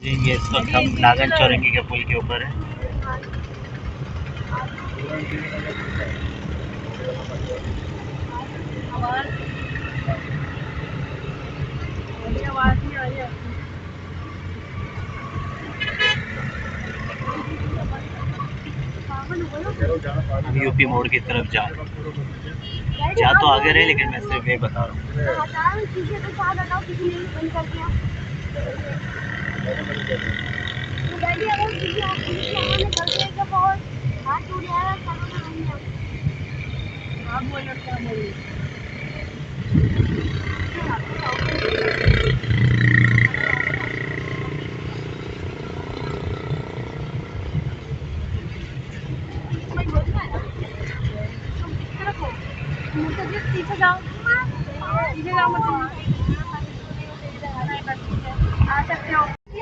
ये इस वक्त हम नागन चौरंगी के पुल के ऊपर है। हम यूपी मोड़ की तरफ जा तो आगे रहे, लेकिन मैं सिर्फ ये बता रहा हूँ।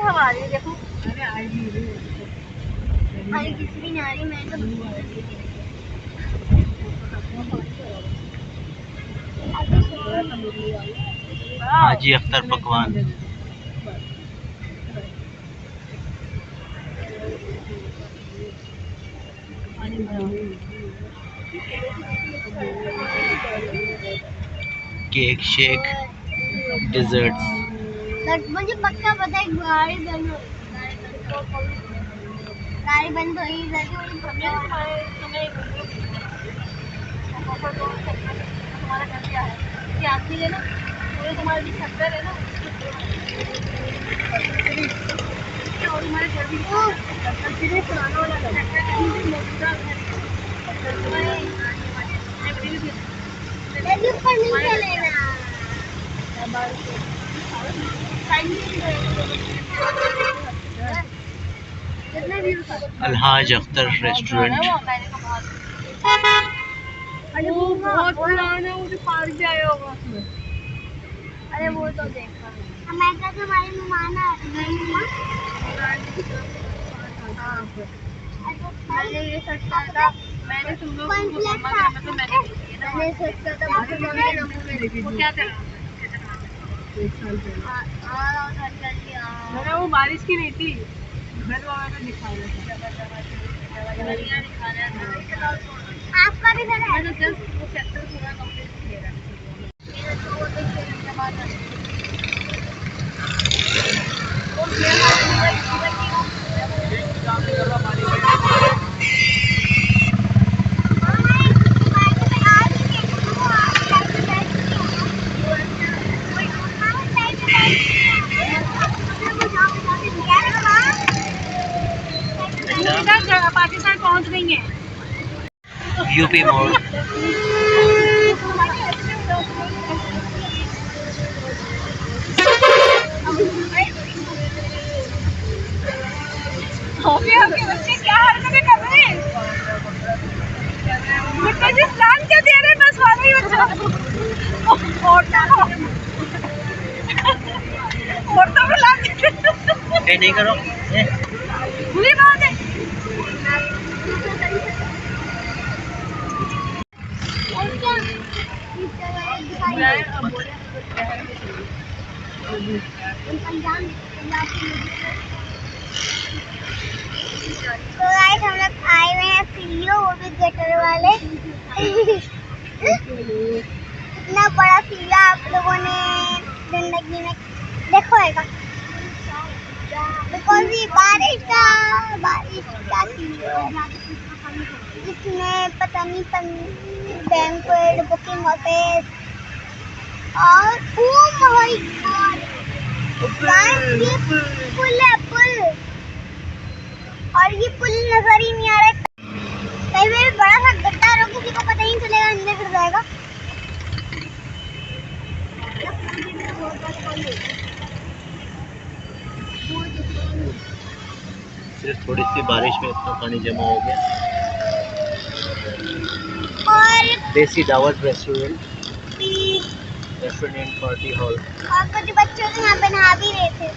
हमारे देखो किसी भी नारी में तो Haji Akhtar Pakwan. Cake shake desserts. मुझे पक्का पता है गाड़ी बंद हो ही जाती है। तुम्हारा घर क्या है कि आदमी लेना पूरे तुम्हारे भी शक्कर है ना, और हमारे घर भी पुराना वाला अलहाज अख्तर रेस्टोरेंट। अरे वो बहुत पुराना है, मुझे पार्क भी आया होगा उसमें। अरे वो तो देखा हमारे तुम्हारे मेहमान मैंने ये सर्च करा था, मैंने तुम लोग मैंने सर्च करा था वो क्या था। मैंने वो बारिश की नहीं थी, घर वाला दिखा रहा था। आपका भी घर है? जस्ट वो चैप्टर पूरा कंप्लीट किया है। पाकिस्तान पहुंच गई है। यूपी मोड़। आपके बच्चे क्या हरकतें कर रहे हैं? स्नान क्या दे रहे हैं? बस वाला ही बच्चा औरतों को ला नहीं करो बुरी बात है। तो गाइस हम लोग आए हुए हैं सीढ़ियों, वो भी गटर वाले। इतना बड़ा सीढ़ा आप लोगों ने जिंदगी में देखो होगा, बिकॉज ये बारिश का सीढ़ा जिसमें पता नहीं बैंक्वेट बुकिंग ऑफिस और ये पुल है पुल, और ये पुल नजर ही नहीं आ रहा है। कहीं भी बड़ा सा गड्ढा हो, किसी को पता ही नहीं चलेगा, अंदर गिर जाएगा। सिर्फ थोड़ी सी बारिश में इतना पानी जमा हो गया। और देसी दावत रेस्टोरेंट पार्टी हॉल। और कुछ बच्चों के यहाँ पे नहा भी रहे थे।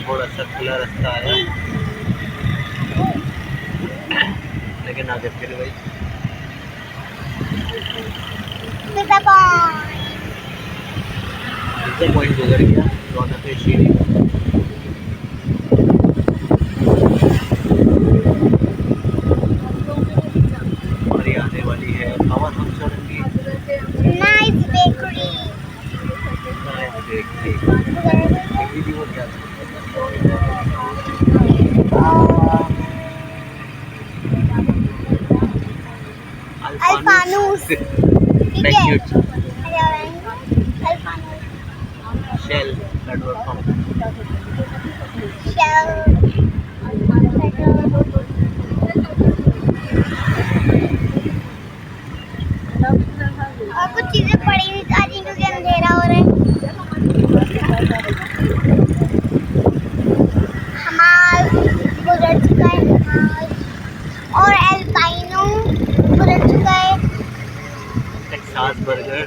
थोड़ा सा खुला रास्ता आया। लेकिन आगे फिर वही पॉइंट गुजर गया रौनक शीरी। और ये आने वाली है power house Chowrangi. Nice bakery. अल्फानूस ठीक है। Shell petrol pump. शेल और कुछ चीजें पड़ी नहीं जा रही क्योंकि अंधेरा हो रहा है। हमाल गुजर चुका है हमाल और अल्पाइनो गुजर चुका है। टेक्सास बर्गर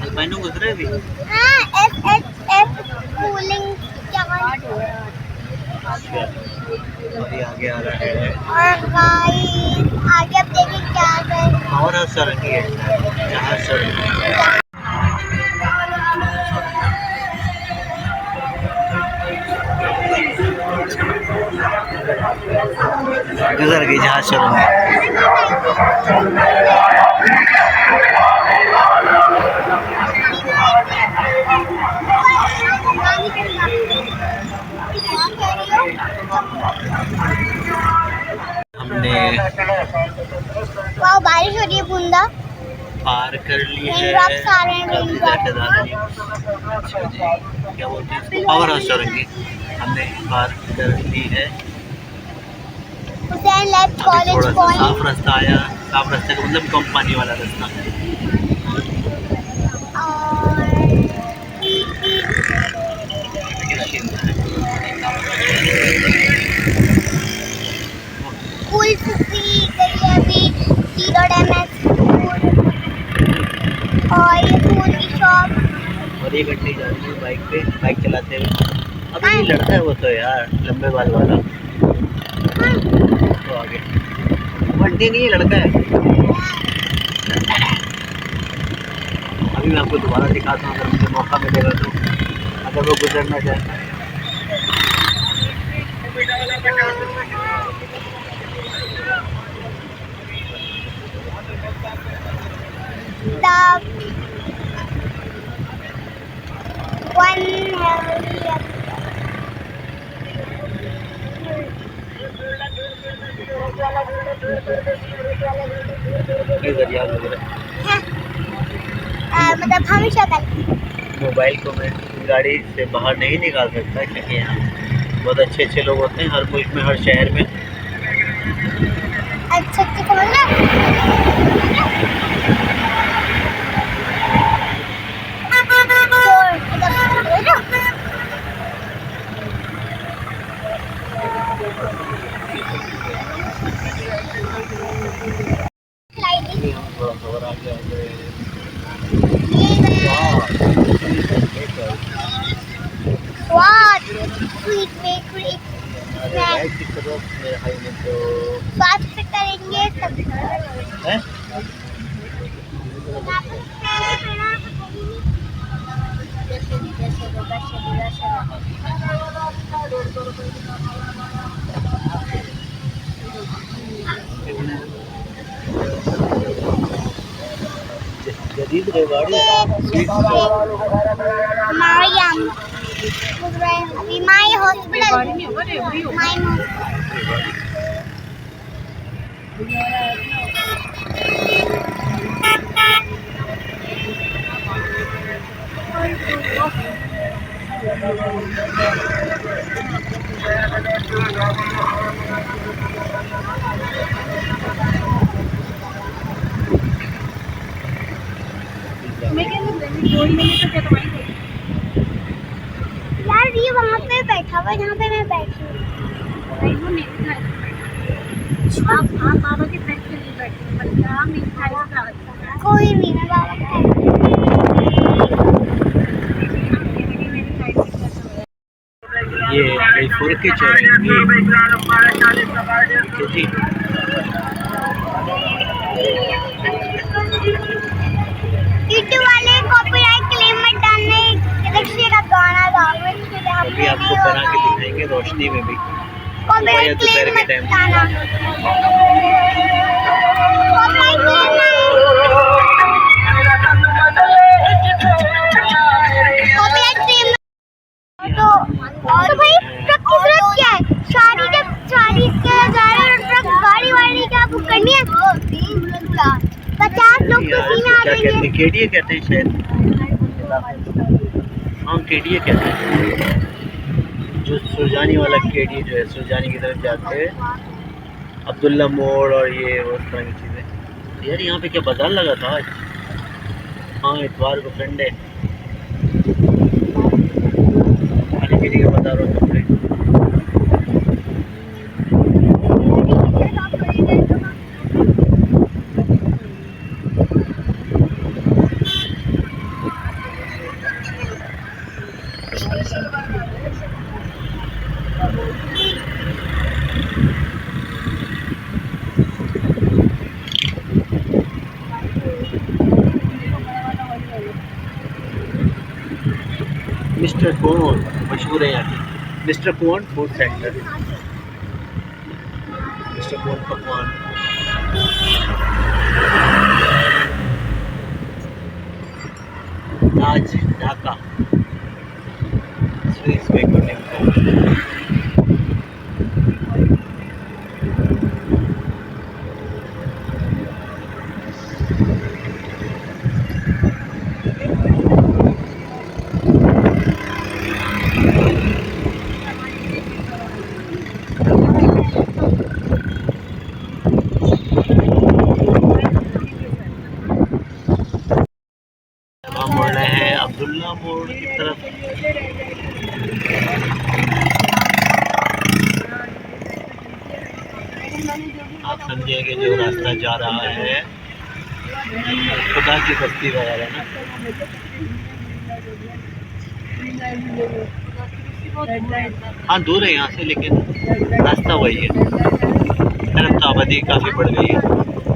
अल्पाइनो गुजरे भी। हाँ SHF कूलिंग क्या और ये आगे आ रहा है और गाइस आगे अब देखें क्या है। पावर हाउस चौरंगी है जहाज चौरंगी। गुजर गई जहाज चौरंगी। हमने वाह बारिश हो रही है बूंदा पार कर ली है। रेनड्रॉप्स आ रहे हैं रेनड्रॉप्स। क्या बोलते हैं इसको? पावर हाउस चौरंगी हमने पार कर ली है। हुसैन लेफ्ट अभी कॉलेज थोड़ा सा पॉइंट साफ रास्ता आया। साफ रास्ते का मतलब कम पानी वाला रास्ता। फुल सुसी गई अभी जीरो डैमेज और ये फूल की शॉप। और ये घंटे जा रही है बाइक पे बाइक चलाते हुए। अभी ये लड़का है वो तो यार लंबे बाल वाला तो आगे घंटे नहीं है लड़का है। अभी मैं आपको दोबारा दिखाता हूँ अगर मुझे मौका मिलेगा तो अगर वो गुजरना चाहे। One मतलब हमेशा कल मोबाइल को मैं गाड़ी से बाहर नहीं निकाल सकता क्योंकि यहाँ बहुत अच्छे अच्छे लोग होते हैं हर मुल्क में हर शहर में। अच्छा समझ लो। स्वीट बेकरी बात से करेंगे सब हैं? जदीद रेवाड़ी मारियम अभी माई हॉस्पिटल माई यार ये वहाँ पे बैठा हुआ है जहाँ पे मैं बैठी हूँ। आप बाबा के पैर पे नहीं बैठे कोई नहीं मैं बाबा के ये गईपुर की चौरंगी जी रोशनी में भी। कॉपीराइट दोपहर के क्लेम टाइम। मत आना। कॉपीराइट क्लेम कॉपीराइट क्लेम तो और भाई ट्रक की जरूरत क्या है? शादी के जा रहे और ट्रक गाड़ी वाड़ी क्या बुक करनी है? 50 लोग तो यार सीना इसको आ क्या कहते जाएंगे। हैं, केडीए कहते हैं शायद। हाँ केडीए कहते हैं, जो सुरजानी वाला केडीए जो है, सुरजानी की तरफ जाते हैं, अब्दुल्ला मोड़ और ये उस तरह की चीज़ें। यार यहाँ पे क्या बाजार लगा था आज? हाँ इतवार को संडे, खाने पीने का बाजार होता है। मिस्टर कोन मशहूर है यहाँ की। मिस्टर कोन फूड सेंटर, मिस्टर कोन पकवान। ताज ढाका स्वीट्स बेकरी। हम मुड़ रहे हैं अब्दुल्ला मोड़ की तरफ। आप समझिए जो रास्ता जा रहा है खुदा की बस्ती वगैरह ना। हाँ दूर है यहाँ से, लेकिन रास्ता वही है। तरफ तो आबादी काफ़ी बढ़ गई है।